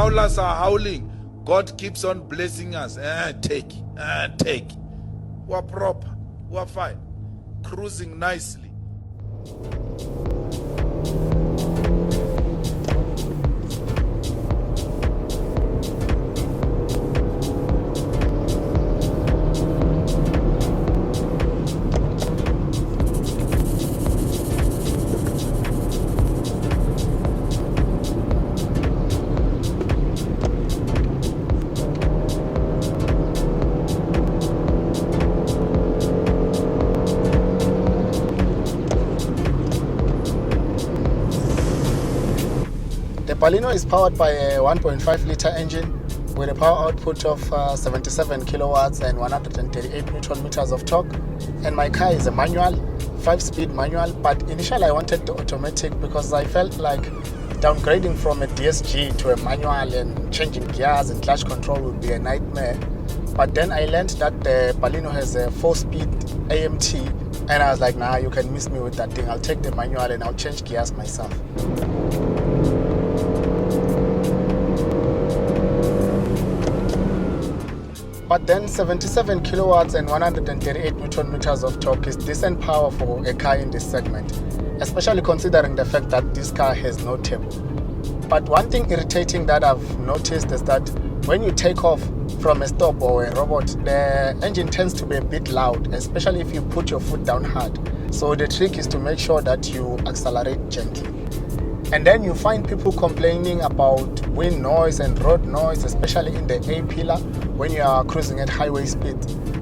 howlers are howling, God keeps on blessing us. Take. We're proper. We're fine. Cruising nicely. The Baleno is powered by a 1.5 liter engine with a power output of 77 kilowatts and 138 newton meters of torque. And my car is a manual, 5-speed manual, but initially I wanted the automatic because I felt like downgrading from a DSG to a manual and changing gears and clutch control would be a nightmare. But then I learned that the Baleno has a 4-speed AMT, and I was like, nah, you can miss me with that thing. I'll take the manual and I'll change gears myself. But then 77 kilowatts and 138 newton meters of torque is decent power for a car in this segment, especially considering the fact that this car has no turbo. But one thing irritating that I've noticed is that when you take off from a stop or a robot, the engine tends to be a bit loud, especially if you put your foot down hard. So the trick is to make sure that you accelerate gently. And then you find people complaining about wind noise and road noise, especially in the A pillar when you are cruising at highway speed.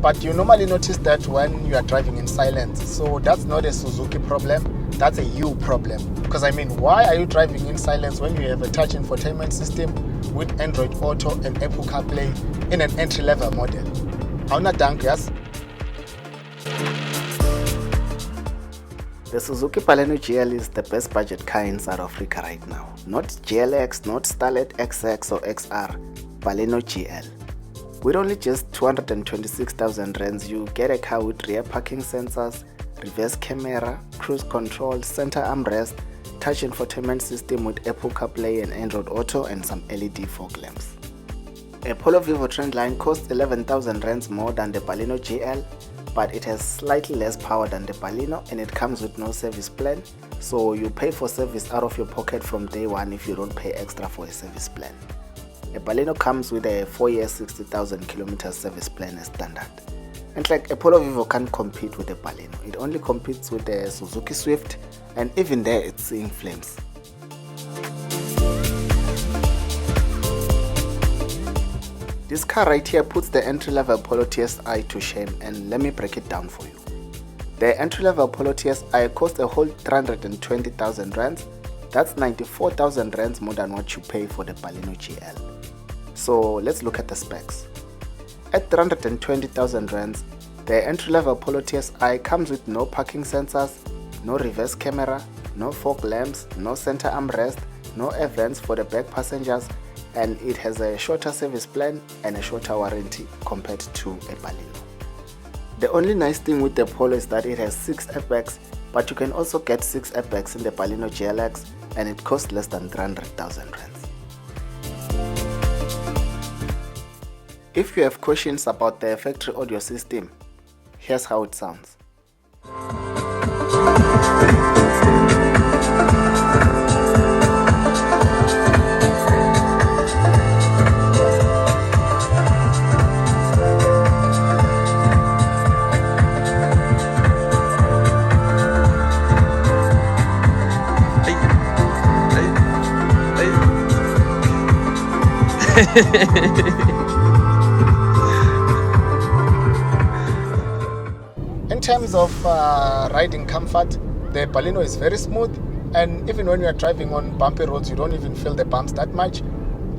But you normally notice that when you are driving in silence. So that's not a Suzuki problem, that's a you problem. Because I mean, why are you driving in silence when you have a touch infotainment system with Android Auto and Apple CarPlay in an entry-level model? Hauna dank, yes? The Suzuki Baleno GL is the best budget car in South Africa right now. Not GLX, not Starlet XX or XR, Baleno GL. With only just 226,000 rands, you get a car with rear parking sensors, reverse camera, cruise control, center armrest, touch infotainment system with Apple CarPlay and Android Auto, and some LED fog lamps. A Polo Vivo Trendline costs 11,000 rands more than the Baleno GL, but it has slightly less power than the Baleno and it comes with no service plan, so you pay for service out of your pocket from day one if you don't pay extra for a service plan. A Baleno comes with a 4-year 60,000 kilometers service plan as standard. And like a Polo Vivo can't compete with the Baleno, it only competes with the Suzuki Swift, and even there it's seeing flames. This car right here puts the entry-level Polo TSI to shame, and let me break it down for you. The entry-level Polo TSI costs a whole 320,000 rands. That's 94,000 rands more than what you pay for the Baleno GL. So let's look at the specs. At 320,000 rands, the entry-level Polo TSI comes with no parking sensors, no reverse camera, no fog lamps, no center armrest, no air vents for the back passengers, and it has a shorter service plan and a shorter warranty compared to a Baleno. The only nice thing with the Polo is that it has 6 airbags, but you can also get 6 airbags in the Baleno GLX, and it costs less than 300,000 rands. If you have questions about the factory audio system, here's how it sounds. In terms of riding comfort, the Baleno is very smooth, and even when you are driving on bumpy roads, you don't even feel the bumps that much.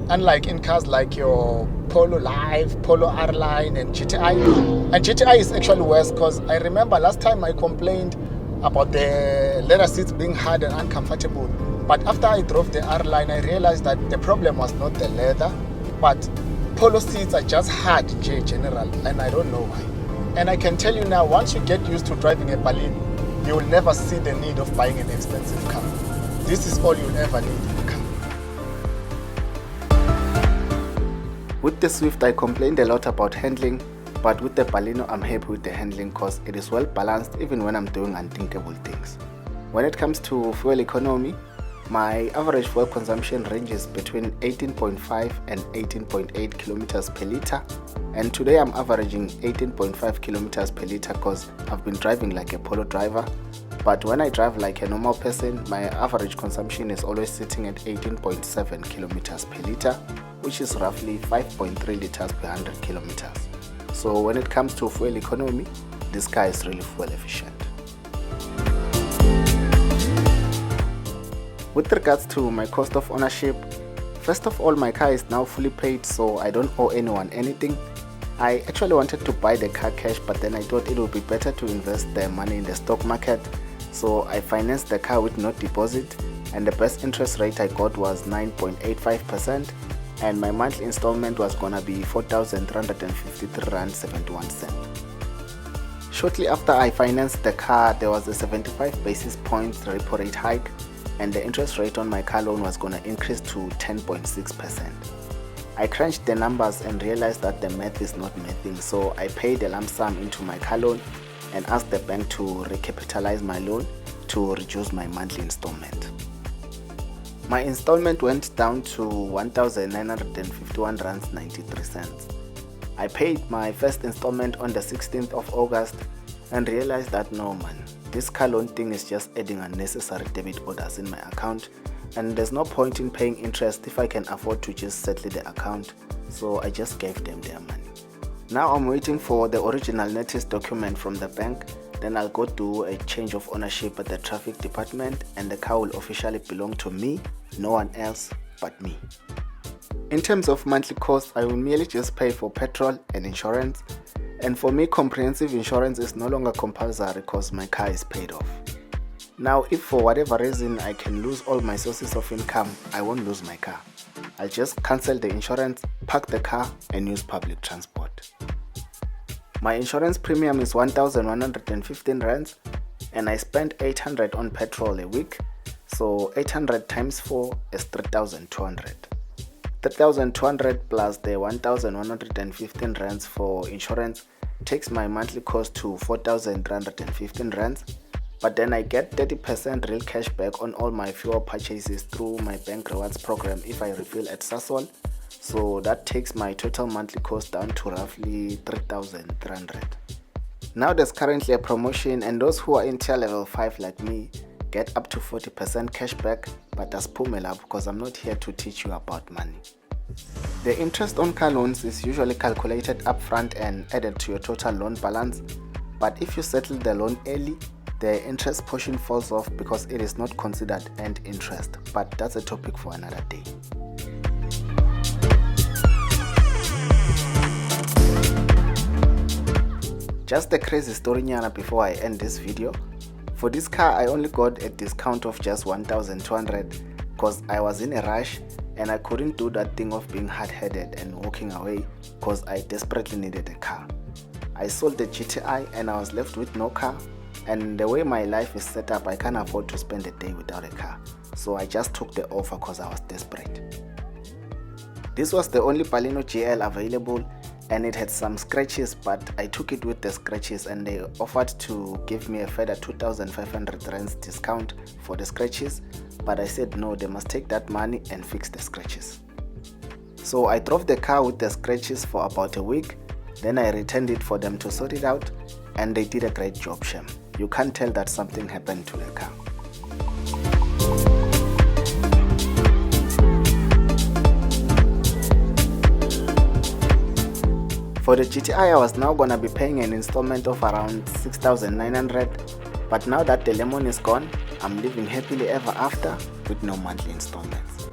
Unlike in cars like your Polo Live, Polo R-Line and GTI. And GTI is actually worse because I remember last time I complained about the leather seats being hard and uncomfortable. But after I drove the R-Line, I realized that the problem was not the leather, but Polo seats are just hard in general, and I don't know why. And I can tell you now, once you get used to driving a Baleno, you will never see the need of buying an expensive car. This is all you'll ever need in a car. With the Swift I complained a lot about handling, but with the Baleno I'm happy with the handling cause it is well balanced even when I'm doing unthinkable things. When it comes to fuel economy, my average fuel consumption ranges between 18.5 and 18.8 kilometers per liter, and today I'm averaging 18.5 kilometers per liter because I've been driving like a polo driver. But when I drive like a normal person, my average consumption is always sitting at 18.7 kilometers per liter, which is roughly 5.3 liters per 100 kilometers. So when it comes to fuel economy, this car is really fuel efficient. With regards to my cost of ownership, first of all, my car is now fully paid, so I don't owe anyone anything. I actually wanted to buy the car cash, but then I thought it would be better to invest the money in the stock market, so I financed the car with no deposit, and the best interest rate I got was 9.85%, and my monthly installment was gonna be 4,353 rand 71 cents. Shortly after I financed the car, there was a 75 basis points repo rate hike, and the interest rate on my car loan was gonna increase to 10.6%. I crunched the numbers and realized that the math is not mathing, so I paid a lump sum into my car loan and asked the bank to recapitalize my loan to reduce my monthly installment. My installment went down to 1,951 rands 93 cents. I paid my first installment on the 16th of August and realized that no man, this car loan thing is just adding unnecessary debit orders in my account, and there's no point in paying interest if I can afford to just settle the account, so I just gave them their money. Now I'm waiting for the original notice document from the bank, then I'll go do a change of ownership at the traffic department and the car will officially belong to me, no one else but me. In terms of monthly costs, I will merely just pay for petrol and insurance, and for me comprehensive insurance is no longer compulsory because my car is paid off. Now if for whatever reason I can lose all my sources of income, I won't lose my car. I'll just cancel the insurance, park the car and use public transport. My insurance premium is 1,115 rands and I spend 800 on petrol a week, so 800 times 4 is 3,200. 3,200 plus the 1,115 rands for insurance takes my monthly cost to 4,315 rands. But then I get 30% real cash back on all my fuel purchases through my bank rewards program if I refill at Sasol. So that takes my total monthly cost down to roughly 3,300. Now there's currently a promotion and those who are in tier level 5 like me get up to 40% cash back, but that's pumela because I'm not here to teach you about money. The interest on car loans is usually calculated upfront and added to your total loan balance, but if you settle the loan early, the interest portion falls off because it is not considered earned interest, but that's a topic for another day. Just a crazy story nyana before I end this video. For this car I only got a discount of just 1,200 because I was in a rush and I couldn't do that thing of being hard-headed and walking away because I desperately needed a car. I sold the GTI and I was left with no car. And the way my life is set up, I can't afford to spend a day without a car. So I just took the offer because I was desperate. This was the only Baleno GL available and it had some scratches, but I took it with the scratches and they offered to give me a further 2,500 rands discount for the scratches. But I said no, they must take that money and fix the scratches. So I drove the car with the scratches for about a week. Then I returned it for them to sort it out and they did a great job, Shem. You can't tell that something happened to the car. For the GTI I was now gonna be paying an installment of around 6,900, but now that the lemon is gone, I'm living happily ever after with no monthly installments.